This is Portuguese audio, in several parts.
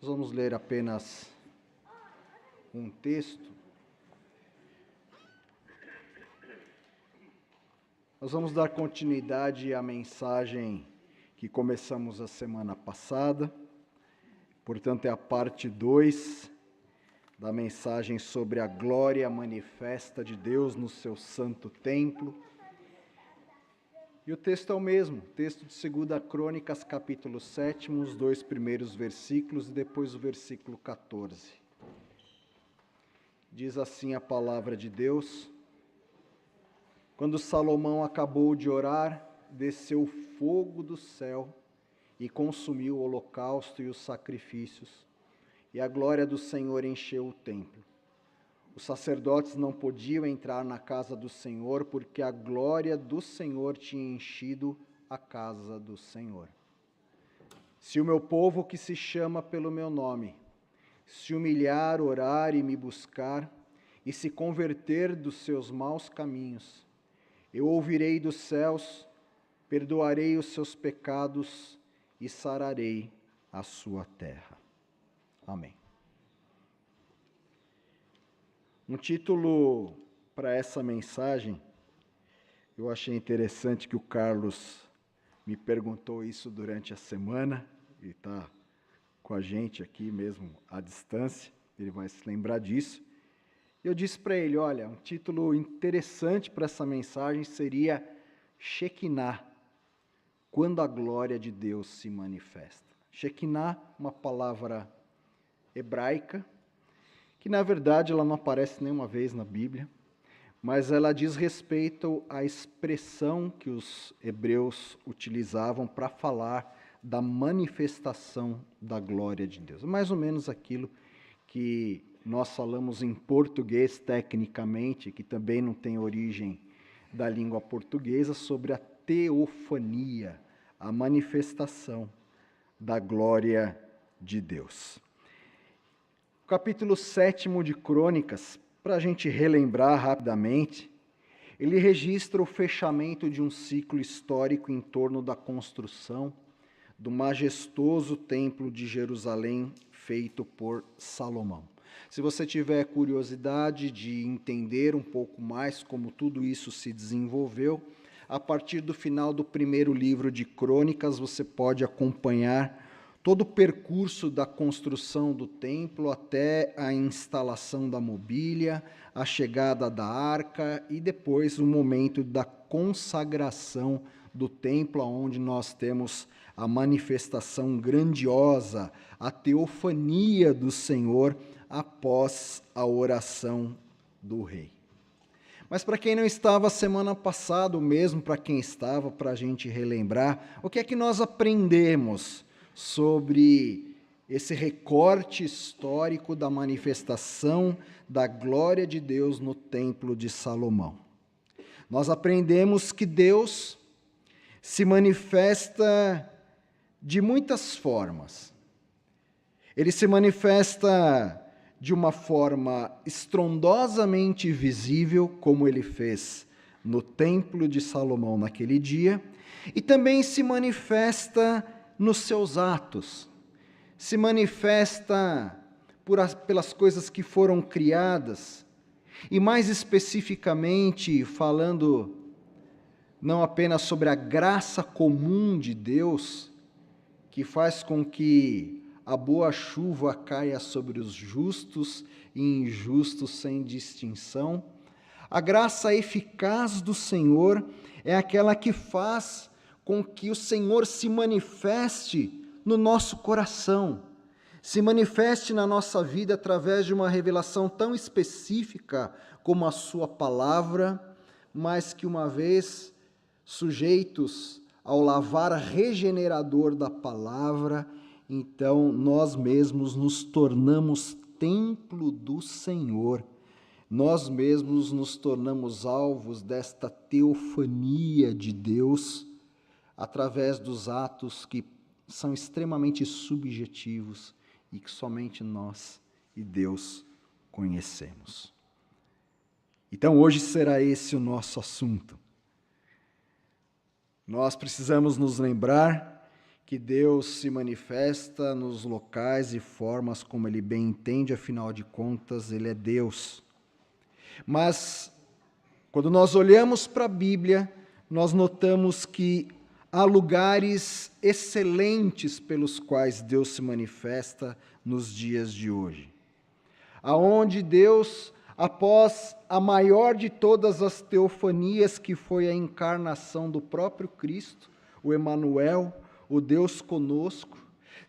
Nós vamos ler apenas um texto. Nós vamos dar continuidade à mensagem que começamos a semana passada. Portanto, é a parte 2 da mensagem sobre a glória manifesta de Deus no seu santo templo. E o texto é o mesmo, texto de 2 Crônicas, capítulo 7, os 2 primeiros versículos e depois o versículo 14. Diz assim a palavra de Deus: Quando Salomão acabou de orar, desceu fogo do céu e consumiu o holocausto e os sacrifícios, e a glória do Senhor encheu o templo. Os sacerdotes não podiam entrar na casa do Senhor, porque a glória do Senhor tinha enchido a casa do Senhor. Se o meu povo, que se chama pelo meu nome, se humilhar, orar e me buscar, e se converter dos seus maus caminhos, eu ouvirei dos céus, perdoarei os seus pecados e sararei a sua terra. Amém. Um título para essa mensagem, eu achei interessante que o Carlos me perguntou isso durante a semana, ele está com a gente aqui mesmo à distância, ele vai se lembrar disso. Eu disse para ele, olha, um título interessante para essa mensagem seria Shekinah, quando a glória de Deus se manifesta. Shekinah, uma palavra hebraica, que na verdade ela não aparece nenhuma vez na Bíblia, mas ela diz respeito à expressão que os hebreus utilizavam para falar da manifestação da glória de Deus. Mais ou menos aquilo que nós falamos em português tecnicamente, que também não tem origem da língua portuguesa, sobre a teofania, a manifestação da glória de Deus. Capítulo 7 de Crônicas, para a gente relembrar rapidamente, ele registra o fechamento de um ciclo histórico em torno da construção do majestoso templo de Jerusalém feito por Salomão. Se você tiver curiosidade de entender um pouco mais como tudo isso se desenvolveu, a partir do final do primeiro livro de Crônicas, você pode acompanhar todo o percurso da construção do templo até a instalação da mobília, a chegada da arca e depois o momento da consagração do templo, onde nós temos a manifestação grandiosa, a teofania do Senhor após a oração do rei. Mas para quem não estava semana passada, ou mesmo para quem estava, para a gente relembrar, o que é que nós aprendemos sobre esse recorte histórico da manifestação da glória de Deus no templo de Salomão? Nós aprendemos que Deus se manifesta de muitas formas. Ele se manifesta de uma forma estrondosamente visível, como ele fez no templo de Salomão naquele dia, e também se manifesta nos seus atos, se manifesta pelas coisas que foram criadas, e mais especificamente falando não apenas sobre a graça comum de Deus, que faz com que a boa chuva caia sobre os justos e injustos sem distinção. A graça eficaz do Senhor é aquela que faz com que o Senhor se manifeste no nosso coração, se manifeste na nossa vida através de uma revelação tão específica como a sua palavra, mas que uma vez sujeitos ao lavar regenerador da palavra, então nós mesmos nos tornamos templo do Senhor, nós mesmos nos tornamos alvos desta teofania de Deus, através dos atos que são extremamente subjetivos e que somente nós e Deus conhecemos. Então hoje será esse o nosso assunto. Nós precisamos nos lembrar que Deus se manifesta nos locais e formas como Ele bem entende, afinal de contas, Ele é Deus. Mas, quando nós olhamos para a Bíblia, nós notamos que há lugares excelentes pelos quais Deus se manifesta nos dias de hoje. Aonde Deus, após a maior de todas as teofanias, que foi a encarnação do próprio Cristo, o Emanuel, o Deus conosco,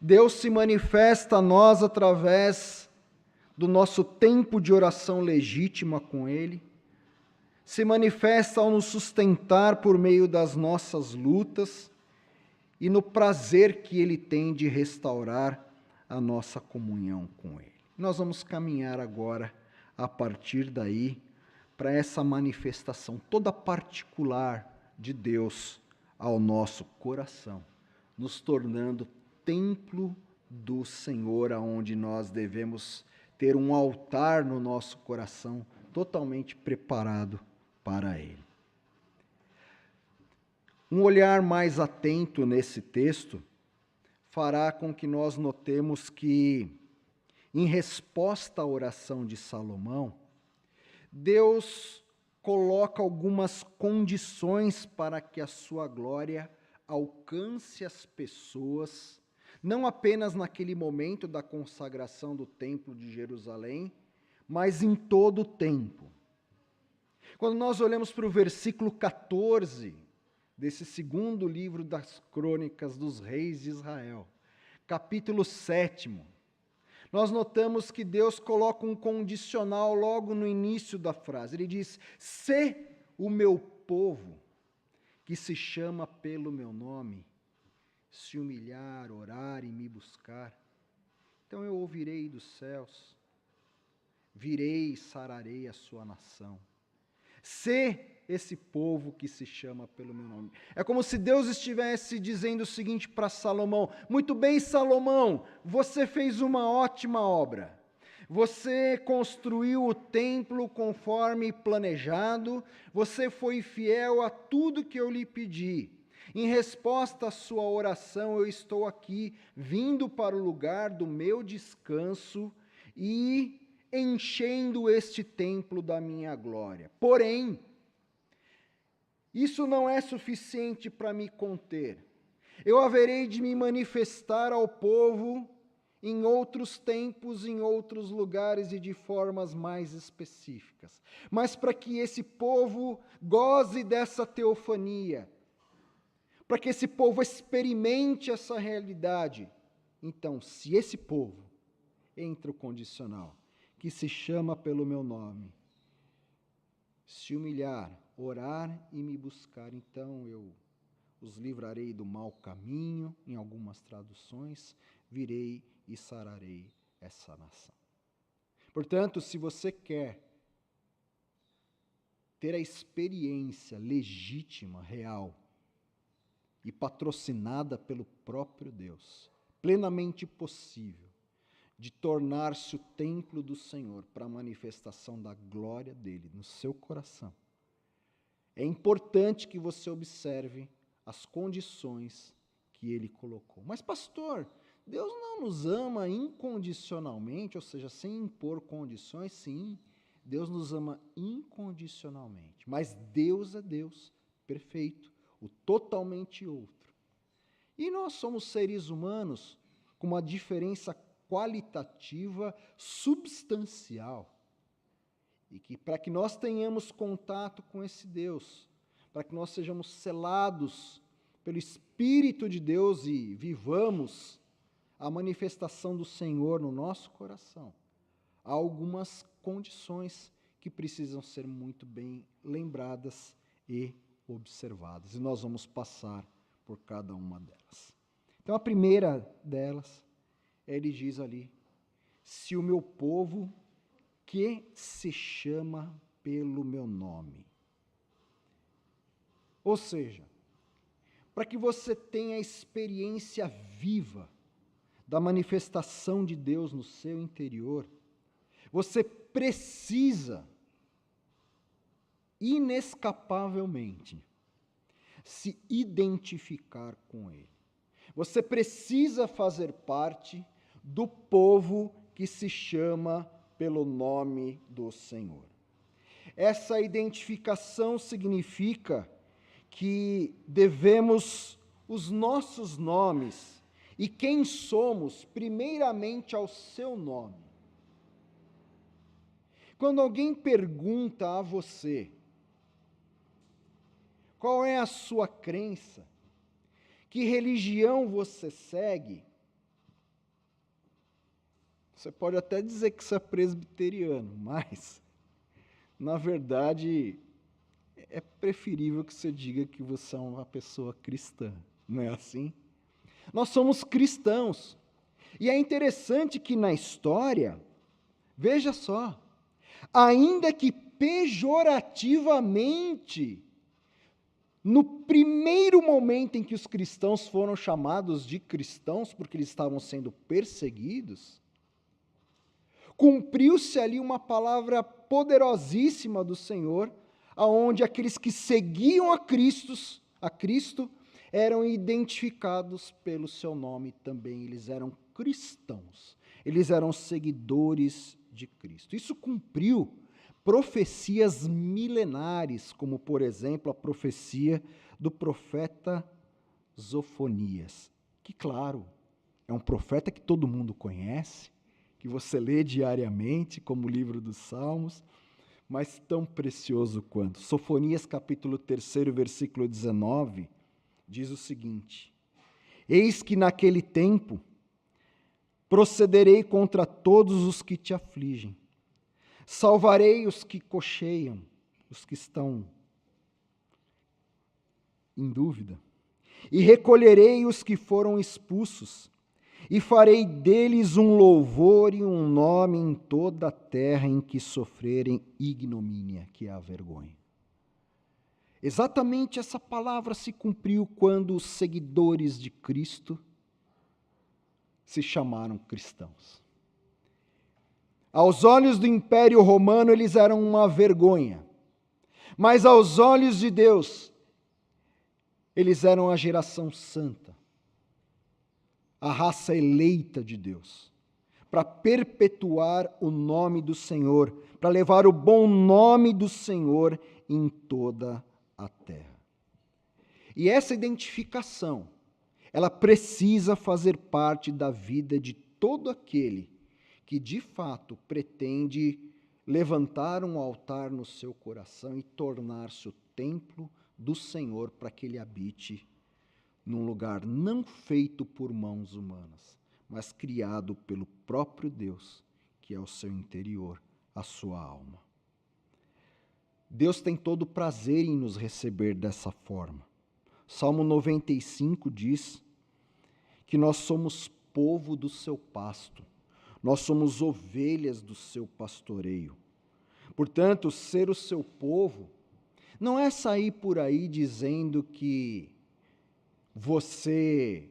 Deus se manifesta a nós através do nosso tempo de oração legítima com Ele, se manifesta ao nos sustentar por meio das nossas lutas e no prazer que Ele tem de restaurar a nossa comunhão com Ele. Nós vamos caminhar agora, a partir daí, para essa manifestação toda particular de Deus ao nosso coração, nos tornando templo do Senhor, aonde nós devemos ter um altar no nosso coração totalmente preparado para Ele. Um olhar mais atento nesse texto fará com que nós notemos que, em resposta à oração de Salomão, Deus coloca algumas condições para que a sua glória alcance as pessoas, não apenas naquele momento da consagração do Templo de Jerusalém, mas em todo o tempo. Quando nós olhamos para o versículo 14 desse segundo livro das Crônicas dos Reis de Israel, capítulo 7, nós notamos que Deus coloca um condicional logo no início da frase. Ele diz: se o meu povo, que se chama pelo meu nome, se humilhar, orar e me buscar, então eu ouvirei dos céus, virei e sararei a sua nação. Se esse povo que se chama pelo meu nome. É como se Deus estivesse dizendo o seguinte para Salomão: muito bem, Salomão, você fez uma ótima obra. Você construiu o templo conforme planejado, você foi fiel a tudo que eu lhe pedi. Em resposta à sua oração, eu estou aqui, vindo para o lugar do meu descanso e enchendo este templo da minha glória. Porém, isso não é suficiente para me conter. Eu haverei de me manifestar ao povo em outros tempos, em outros lugares e de formas mais específicas. Mas para que esse povo goze dessa teofania, para que esse povo experimente essa realidade, então, se esse povo, entra o condicional, que se chama pelo meu nome, se humilhar, orar e me buscar, então eu os livrarei do mau caminho, em algumas traduções, virei e sararei essa nação. Portanto, se você quer ter a experiência legítima, real e patrocinada pelo próprio Deus, plenamente possível, de tornar-se o templo do Senhor para a manifestação da glória dele no seu coração, é importante que você observe as condições que ele colocou. Mas, pastor, Deus não nos ama incondicionalmente, ou seja, sem impor condições? Sim, Deus nos ama incondicionalmente. Mas Deus é Deus, perfeito, o totalmente outro. E nós somos seres humanos com uma diferença qualitativa substancial. E que para que nós tenhamos contato com esse Deus, para que nós sejamos selados pelo Espírito de Deus e vivamos a manifestação do Senhor no nosso coração, há algumas condições que precisam ser muito bem lembradas e observadas. E nós vamos passar por cada uma delas. Então, a primeira delas, ele diz ali: se o meu povo, que se chama pelo meu nome. Ou seja, para que você tenha a experiência viva da manifestação de Deus no seu interior, você precisa, inescapavelmente, se identificar com Ele. Você precisa fazer parte do povo que se chama pelo nome do Senhor. Essa identificação significa que devemos os nossos nomes e quem somos, primeiramente ao seu nome. Quando alguém pergunta a você qual é a sua crença, que religião você segue, você pode até dizer que você é presbiteriano, mas, na verdade, é preferível que você diga que você é uma pessoa cristã, não é assim? Nós somos cristãos. E é interessante que na história, veja só, ainda que pejorativamente, no primeiro momento em que os cristãos foram chamados de cristãos, porque eles estavam sendo perseguidos, cumpriu-se ali uma palavra poderosíssima do Senhor, aonde aqueles que seguiam a Cristo eram identificados pelo seu nome também, eles eram cristãos, eles eram seguidores de Cristo. Isso cumpriu profecias milenares, como, por exemplo, a profecia do profeta Zofonias, que, claro, é um profeta que todo mundo conhece, que você lê diariamente, como o livro dos Salmos, mas tão precioso quanto. Sofonias, capítulo 3, versículo 19, diz o seguinte: Eis que naquele tempo procederei contra todos os que te afligem, salvarei os que cocheiam, os que estão em dúvida, e recolherei os que foram expulsos, e farei deles um louvor e um nome em toda a terra em que sofrerem ignomínia, que é a vergonha. Exatamente essa palavra se cumpriu quando os seguidores de Cristo se chamaram cristãos. Aos olhos do Império Romano, eles eram uma vergonha. Mas aos olhos de Deus, eles eram a geração santa, a raça eleita de Deus, para perpetuar o nome do Senhor, para levar o bom nome do Senhor em toda a terra. E essa identificação, ela precisa fazer parte da vida de todo aquele que de fato pretende levantar um altar no seu coração e tornar-se o templo do Senhor para que ele habite num lugar não feito por mãos humanas, mas criado pelo próprio Deus, que é o seu interior, a sua alma. Deus tem todo prazer em nos receber dessa forma. Salmo 95 diz que nós somos povo do seu pasto. Nós somos ovelhas do seu pastoreio. Portanto, ser o seu povo não é sair por aí dizendo que você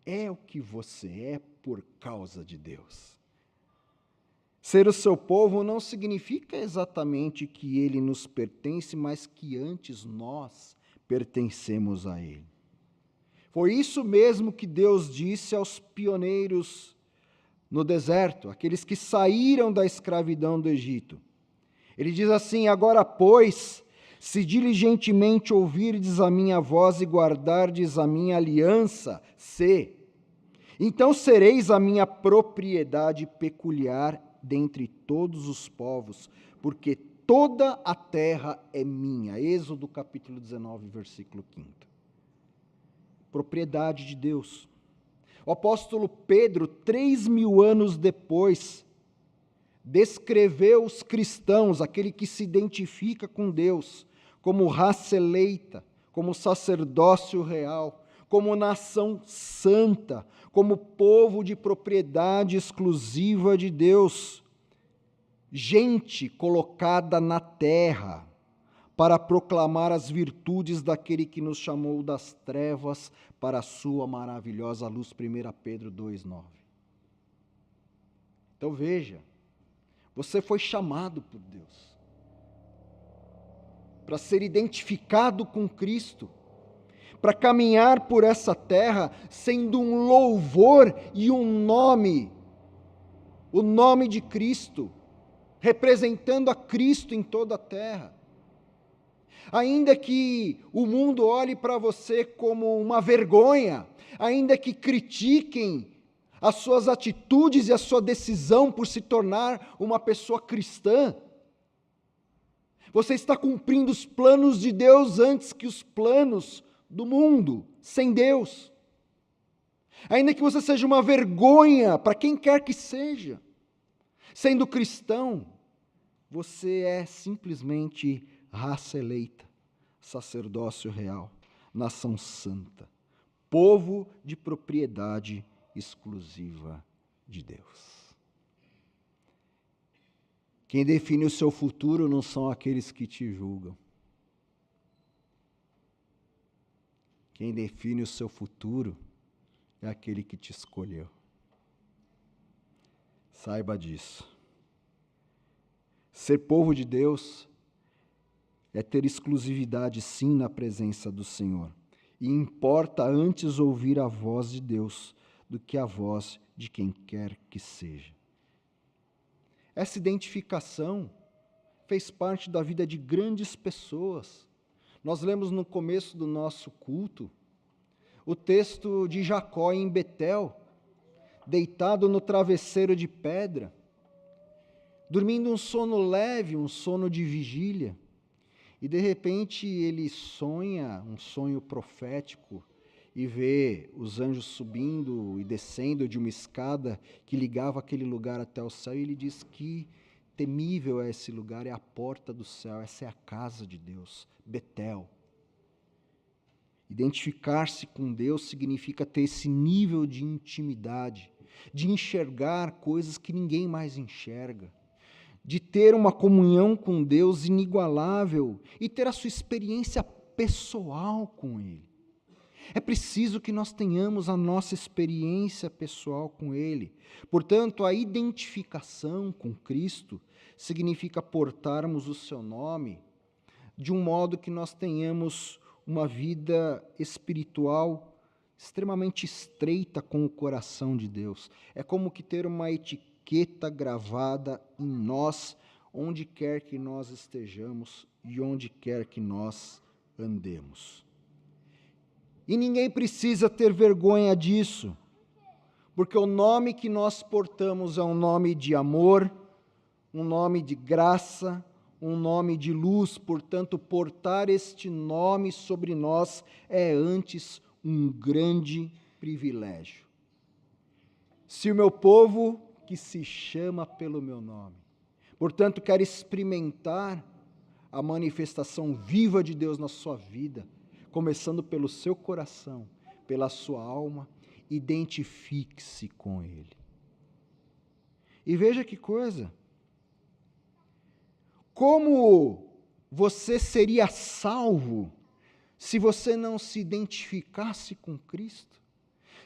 é o que você é por causa de Deus. Ser o seu povo não significa exatamente que ele nos pertence, mas que antes nós pertencemos a ele. Foi isso mesmo que Deus disse aos pioneiros no deserto, aqueles que saíram da escravidão do Egito. Ele diz assim: agora, pois, se diligentemente ouvirdes a minha voz e guardardes a minha aliança, então sereis a minha propriedade peculiar dentre todos os povos, porque toda a terra é minha. Êxodo capítulo 19, versículo 5. Propriedade de Deus. O apóstolo Pedro, 3.000 anos depois, descreveu os cristãos, aquele que se identifica com Deus, como raça eleita, como sacerdócio real, como nação santa, como povo de propriedade exclusiva de Deus, gente colocada na terra para proclamar as virtudes daquele que nos chamou das trevas para a sua maravilhosa luz. 1 Pedro 2,9. Então veja, você foi chamado por Deus para ser identificado com Cristo, para caminhar por essa terra sendo um louvor e um nome, o nome de Cristo, representando a Cristo em toda a terra. Ainda que o mundo olhe para você como uma vergonha, ainda que critiquem as suas atitudes e a sua decisão por se tornar uma pessoa cristã, você está cumprindo os planos de Deus antes que os planos do mundo, sem Deus. Ainda que você seja uma vergonha para quem quer que seja, sendo cristão, você é simplesmente raça eleita, sacerdócio real, nação santa, povo de propriedade exclusiva de Deus. Quem define o seu futuro não são aqueles que te julgam. Quem define o seu futuro é aquele que te escolheu. Saiba disso. Ser povo de Deus é ter exclusividade, sim, na presença do Senhor. E importa antes ouvir a voz de Deus do que a voz de quem quer que seja. Essa identificação fez parte da vida de grandes pessoas. Nós lemos no começo do nosso culto o texto de Jacó em Betel, deitado no travesseiro de pedra, dormindo um sono leve, um sono de vigília. E de repente ele sonha um sonho profético e vê os anjos subindo e descendo de uma escada que ligava aquele lugar até o céu, e ele diz que temível é esse lugar, é a porta do céu, essa é a casa de Deus, Betel. Identificar-se com Deus significa ter esse nível de intimidade, de enxergar coisas que ninguém mais enxerga, de ter uma comunhão com Deus inigualável e ter a sua experiência pessoal com Ele. É preciso que nós tenhamos a nossa experiência pessoal com Ele. Portanto, a identificação com Cristo significa portarmos o seu nome de um modo que nós tenhamos uma vida espiritual extremamente estreita com o coração de Deus. É como que ter uma etiqueta gravada em nós, onde quer que nós estejamos e onde quer que nós andemos. E ninguém precisa ter vergonha disso, porque o nome que nós portamos é um nome de amor, um nome de graça, um nome de luz. Portanto, portar este nome sobre nós é antes um grande privilégio. Se o meu povo, que se chama pelo meu nome, portanto, quer experimentar a manifestação viva de Deus na sua vida, começando pelo seu coração, pela sua alma, identifique-se com Ele. E veja que coisa, como você seria salvo se você não se identificasse com Cristo?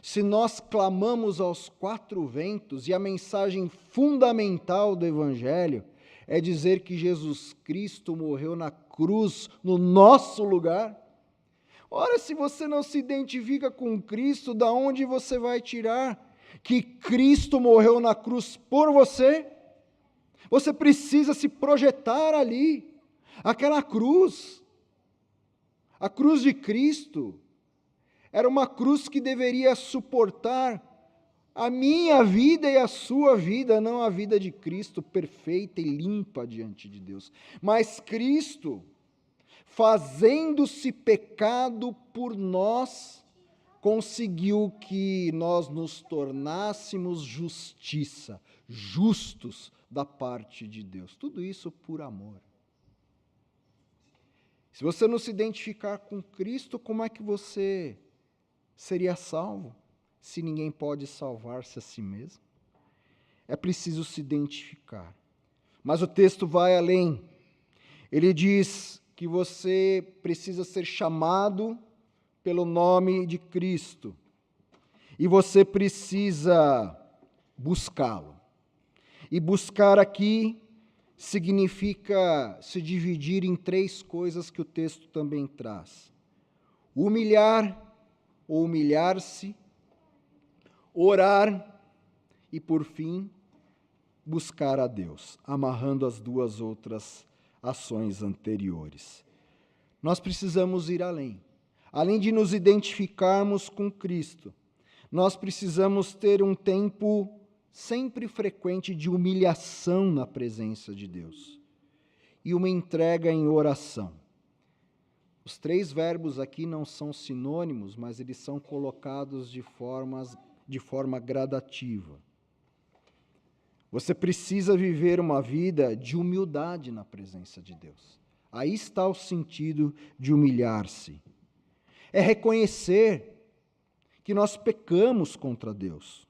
Se nós clamamos aos quatro ventos, e a mensagem fundamental do Evangelho é dizer que Jesus Cristo morreu na cruz no nosso lugar, ora, se você não se identifica com Cristo, da onde você vai tirar que Cristo morreu na cruz por você? Você precisa se projetar ali. Aquela cruz, a cruz de Cristo, era uma cruz que deveria suportar a minha vida e a sua vida, não a vida de Cristo perfeita e limpa diante de Deus. Mas Cristo, fazendo-se pecado por nós, conseguiu que nós nos tornássemos justiça, justos da parte de Deus. Tudo isso por amor. Se você não se identificar com Cristo, como é que você seria salvo? Se ninguém pode salvar-se a si mesmo. É preciso se identificar. Mas o texto vai além. Ele diz que você precisa ser chamado pelo nome de Cristo. E você precisa buscá-lo. E buscar aqui significa se dividir em três coisas que o texto também traz. humilhar ou humilhar-se, orar e, por fim, buscar a Deus, amarrando as duas outras ações anteriores. Nós precisamos ir além. Além de nos identificarmos com Cristo, nós precisamos ter um tempo sempre frequente de humilhação na presença de Deus e uma entrega em oração. Os 3 verbos aqui não são sinônimos, mas eles são colocados de forma gradativa. Você precisa viver uma vida de humildade na presença de Deus. Aí está o sentido de humilhar-se. É reconhecer que nós pecamos contra Deus,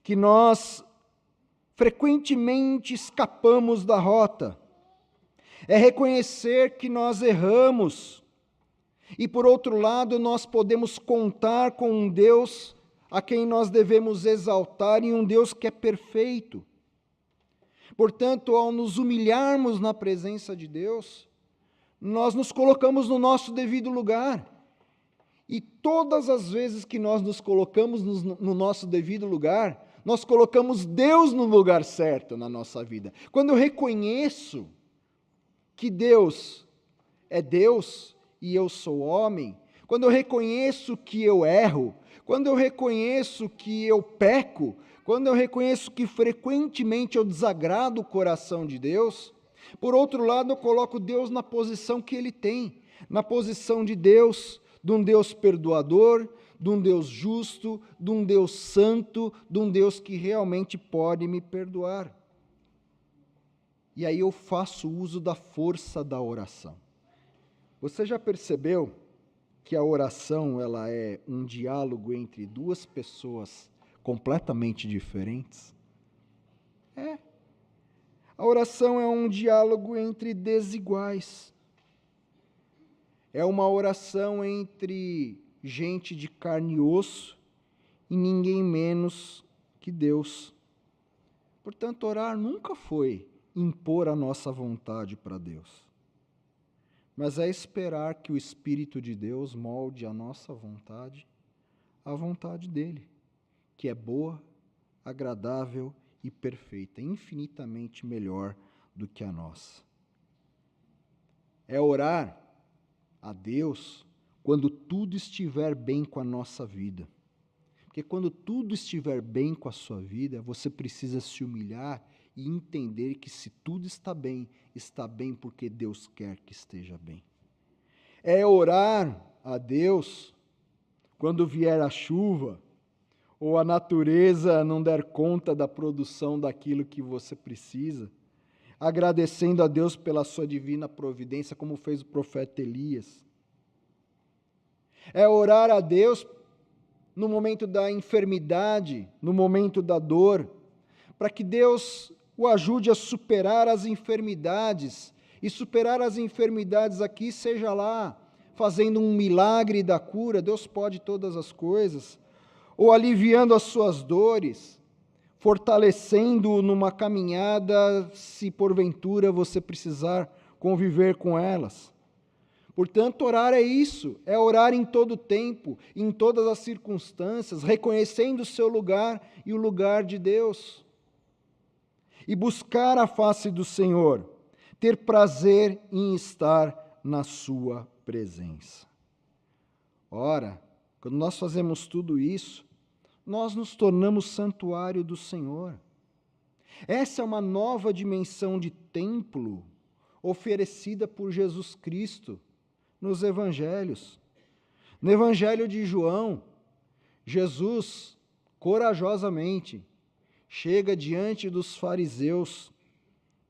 que nós frequentemente escapamos da rota. É reconhecer que nós erramos e, por outro lado, nós podemos contar com um Deus a quem nós devemos exaltar e um Deus que é perfeito. Portanto, ao nos humilharmos na presença de Deus, nós nos colocamos no nosso devido lugar. E todas as vezes que nós nos colocamos no nosso devido lugar, nós colocamos Deus no lugar certo na nossa vida. Quando eu reconheço que Deus é Deus e eu sou homem, quando eu reconheço que eu erro, quando eu reconheço que eu peco, quando eu reconheço que frequentemente eu desagrado o coração de Deus, por outro lado eu coloco Deus na posição que Ele tem, na posição de Deus, de um Deus perdoador, de um Deus justo, de um Deus santo, de um Deus que realmente pode me perdoar. E aí eu faço uso da força da oração. Você já percebeu que a oração ela é um diálogo entre 2 pessoas completamente diferentes? A oração é um diálogo entre desiguais. É uma oração entre gente de carne e osso e ninguém menos que Deus. Portanto, orar nunca foi impor a nossa vontade para Deus, mas é esperar que o Espírito de Deus molde a nossa vontade à vontade dEle, que é boa, agradável e perfeita, infinitamente melhor do que a nossa. É orar a Deus quando tudo estiver bem com a nossa vida. Porque quando tudo estiver bem com a sua vida, você precisa se humilhar e entender que se tudo está bem porque Deus quer que esteja bem. É orar a Deus quando vier a chuva, ou a natureza não der conta da produção daquilo que você precisa, agradecendo a Deus pela sua divina providência, como fez o profeta Elias. É orar a Deus no momento da enfermidade, no momento da dor, para que Deus o ajude a superar as enfermidades. E superar as enfermidades aqui, seja lá fazendo um milagre da cura, Deus pode todas as coisas, ou aliviando as suas dores, fortalecendo-o numa caminhada, se porventura você precisar conviver com elas. Portanto, orar é isso, é orar em todo tempo, em todas as circunstâncias, reconhecendo o seu lugar e o lugar de Deus. E buscar a face do Senhor, ter prazer em estar na sua presença. Ora, quando nós fazemos tudo isso, nós nos tornamos santuário do Senhor. Essa é uma nova dimensão de templo oferecida por Jesus Cristo nos evangelhos. No evangelho de João, Jesus corajosamente chega diante dos fariseus,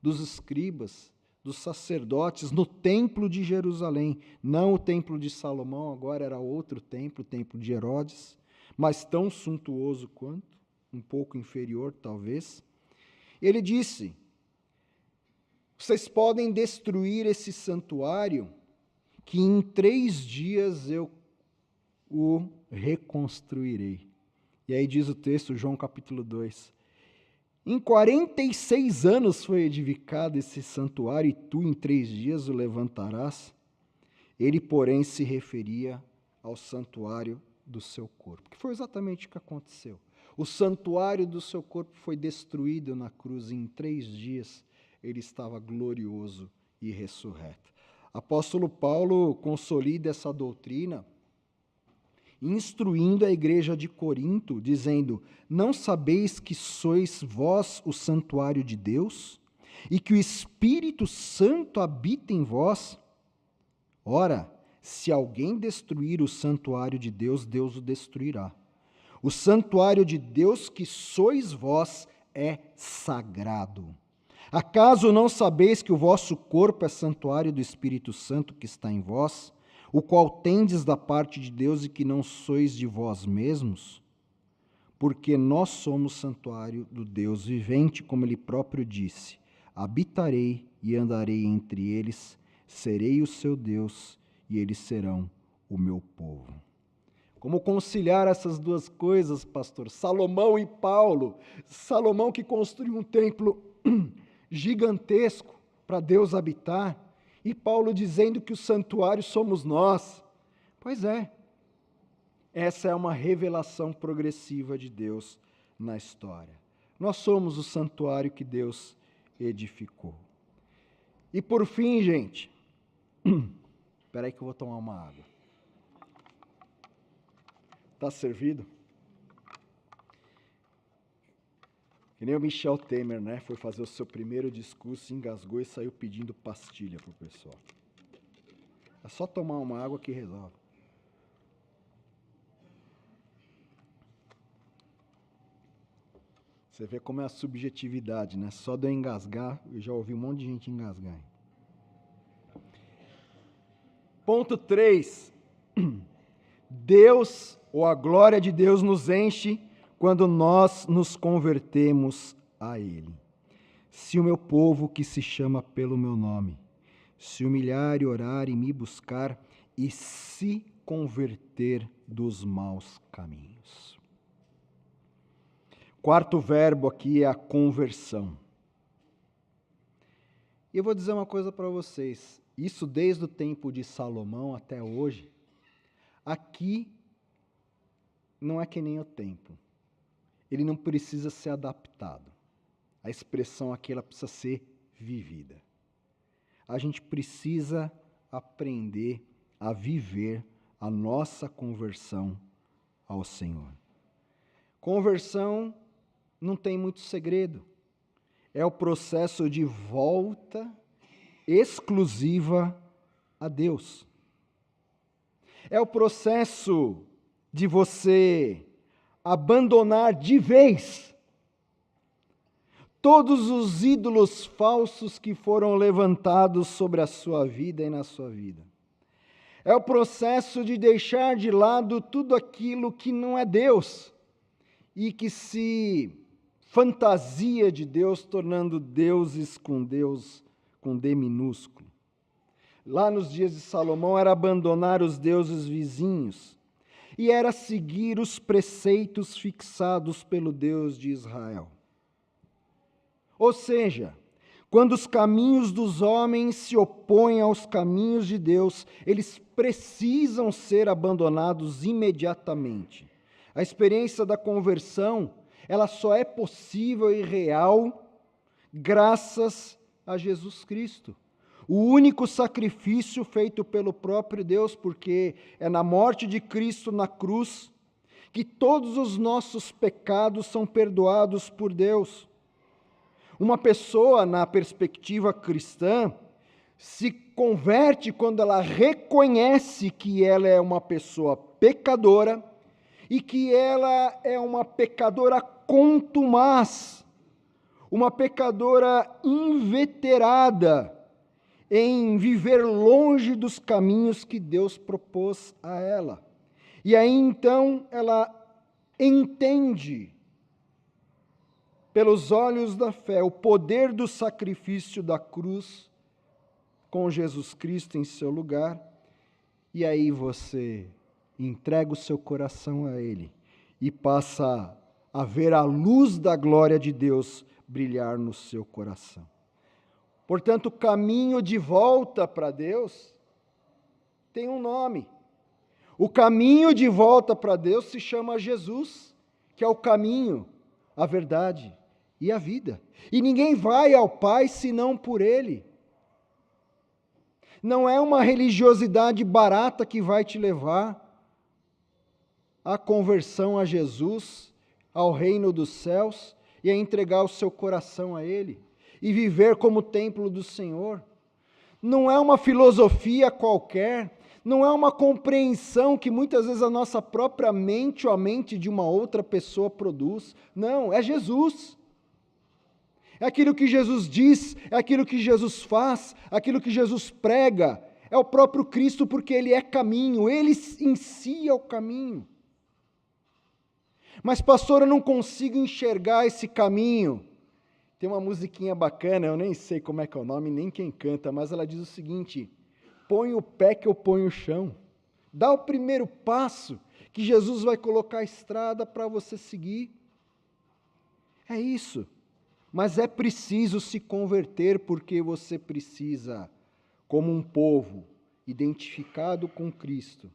dos escribas, dos sacerdotes, no templo de Jerusalém, não o templo de Salomão, agora era outro templo, o templo de Herodes, mas tão suntuoso quanto, um pouco inferior talvez. Ele disse: vocês podem destruir esse santuário, que em 3 dias eu o reconstruirei. E aí diz o texto, João capítulo 2, em 46 anos foi edificado esse santuário, e tu em 3 dias o levantarás. Ele, porém, se referia ao santuário do seu corpo, que foi exatamente o que aconteceu. O santuário do seu corpo foi destruído na cruz, e em 3 dias ele estava glorioso e ressurreto. Apóstolo Paulo consolida essa doutrina, instruindo a igreja de Corinto, dizendo: não sabeis que sois vós o santuário de Deus, e que o Espírito Santo habita em vós? Ora, se alguém destruir o santuário de Deus, Deus o destruirá. O santuário de Deus que sois vós é sagrado. Acaso não sabeis que o vosso corpo é santuário do Espírito Santo que está em vós, o qual tendes da parte de Deus e que não sois de vós mesmos? Porque nós somos santuário do Deus vivente, como ele próprio disse: habitarei e andarei entre eles, serei o seu Deus e eles serão o meu povo. Como conciliar essas duas coisas, pastor? Salomão e Paulo. Salomão que construiu um templo gigantesco para Deus habitar, e Paulo dizendo que o santuário somos nós. Pois é, essa é uma revelação progressiva de Deus na história. Nós somos o santuário que Deus edificou. E por fim, gente, espera aí que eu vou tomar uma água. Está servido? Que nem o Michel Temer, né? Foi fazer o seu primeiro discurso, engasgou e saiu pedindo pastilha para o pessoal. É só tomar uma água que resolve. Você vê como é a subjetividade, né? Só de eu engasgar, eu já ouvi um monte de gente engasgar. Ponto 3. Deus, ou a glória de Deus, nos enche quando nós nos convertemos a Ele. Se o meu povo, que se chama pelo meu nome, se humilhar e orar e me buscar e se converter dos maus caminhos. Quarto verbo aqui é a conversão. E eu vou dizer uma coisa para vocês, isso desde o tempo de Salomão até hoje, aqui não é que nem o templo. Ele não precisa ser adaptado. A expressão aqui ela precisa ser vivida. A gente precisa aprender a viver a nossa conversão ao Senhor. Conversão não tem muito segredo. É o processo de volta exclusiva a Deus. É o processo de você abandonar de vez todos os ídolos falsos que foram levantados sobre a sua vida e na sua vida. É o processo de deixar de lado tudo aquilo que não é Deus e que se fantasia de Deus, tornando deuses com Deus com D minúsculo. Lá nos dias de Salomão era abandonar os deuses vizinhos e era seguir os preceitos fixados pelo Deus de Israel. Ou seja, quando os caminhos dos homens se opõem aos caminhos de Deus, eles precisam ser abandonados imediatamente. A experiência da conversão, ela só é possível e real graças a Jesus Cristo. O único sacrifício feito pelo próprio Deus, porque é na morte de Cristo na cruz que todos os nossos pecados são perdoados por Deus. Uma pessoa, na perspectiva cristã, se converte quando ela reconhece que ela é uma pessoa pecadora e que ela é uma pecadora contumaz, uma pecadora inveterada em viver longe dos caminhos que Deus propôs a ela. E aí então ela entende, pelos olhos da fé, o poder do sacrifício da cruz com Jesus Cristo em seu lugar, e aí você entrega o seu coração a Ele e passa a ver a luz da glória de Deus brilhar no seu coração. Portanto, o caminho de volta para Deus tem um nome. O caminho de volta para Deus se chama Jesus, que é o caminho, a verdade e a vida. E ninguém vai ao Pai senão por Ele. Não é uma religiosidade barata que vai te levar à conversão a Jesus, ao reino dos céus e a entregar o seu coração a Ele e viver como templo do Senhor. Não é uma filosofia qualquer, não é uma compreensão que muitas vezes a nossa própria mente ou a mente de uma outra pessoa produz. Não, é Jesus. É aquilo que Jesus diz, é aquilo que Jesus faz, aquilo que Jesus prega. É o próprio Cristo, porque Ele é caminho, Ele em si é o caminho. Mas, pastor, eu não consigo enxergar esse caminho. Tem uma musiquinha bacana, eu nem sei como é que é o nome, nem quem canta, mas ela diz o seguinte: põe o pé que eu ponho o chão. Dá o primeiro passo, que Jesus vai colocar a estrada para você seguir. É isso. Mas é preciso se converter, porque você precisa, como um povo identificado com Cristo,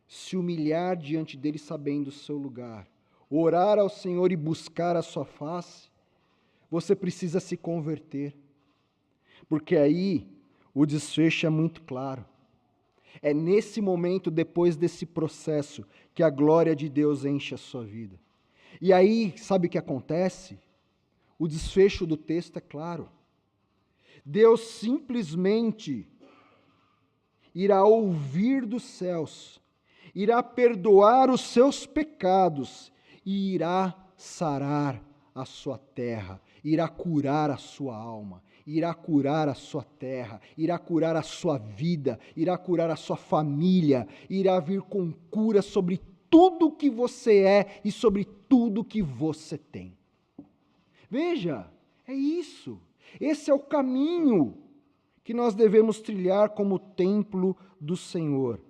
se humilhar diante dele sabendo o seu lugar, orar ao Senhor e buscar a sua face. Você precisa se converter, porque aí o desfecho é muito claro. É nesse momento, depois desse processo, que a glória de Deus enche a sua vida. E aí, sabe o que acontece? O desfecho do texto é claro. Deus simplesmente irá ouvir dos céus, irá perdoar os seus pecados e irá sarar a sua terra, irá curar a sua alma, irá curar a sua terra, irá curar a sua vida, irá curar a sua família, irá vir com cura sobre tudo que você é e sobre tudo que você tem. Veja, é isso. Esse é o caminho que nós devemos trilhar como templo do Senhor.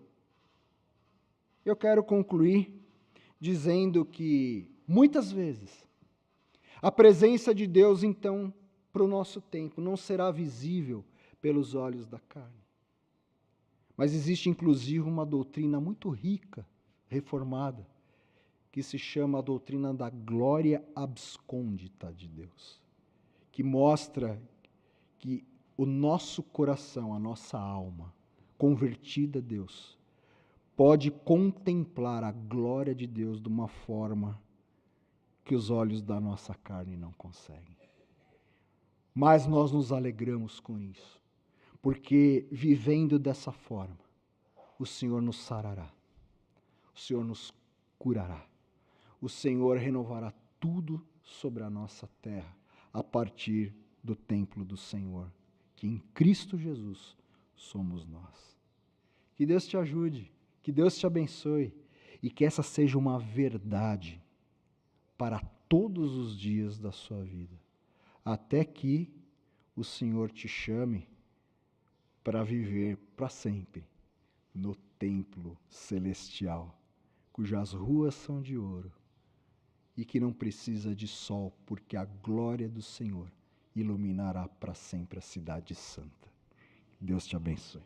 Eu quero concluir dizendo que, muitas vezes, a presença de Deus, então, para o nosso tempo, não será visível pelos olhos da carne. Mas existe, inclusive, uma doutrina muito rica, reformada, que se chama a doutrina da glória abscôndita de Deus, que mostra que o nosso coração, a nossa alma, convertida a Deus, pode contemplar a glória de Deus de uma forma que os olhos da nossa carne não conseguem. Mas nós nos alegramos com isso, porque vivendo dessa forma, o Senhor nos sarará, o Senhor nos curará, o Senhor renovará tudo sobre a nossa terra, a partir do templo do Senhor, que em Cristo Jesus somos nós. Que Deus te ajude, que Deus te abençoe, e que essa seja uma verdade para todos os dias da sua vida, até que o Senhor te chame para viver para sempre no templo celestial, cujas ruas são de ouro e que não precisa de sol, porque a glória do Senhor iluminará para sempre a cidade santa. Deus te abençoe.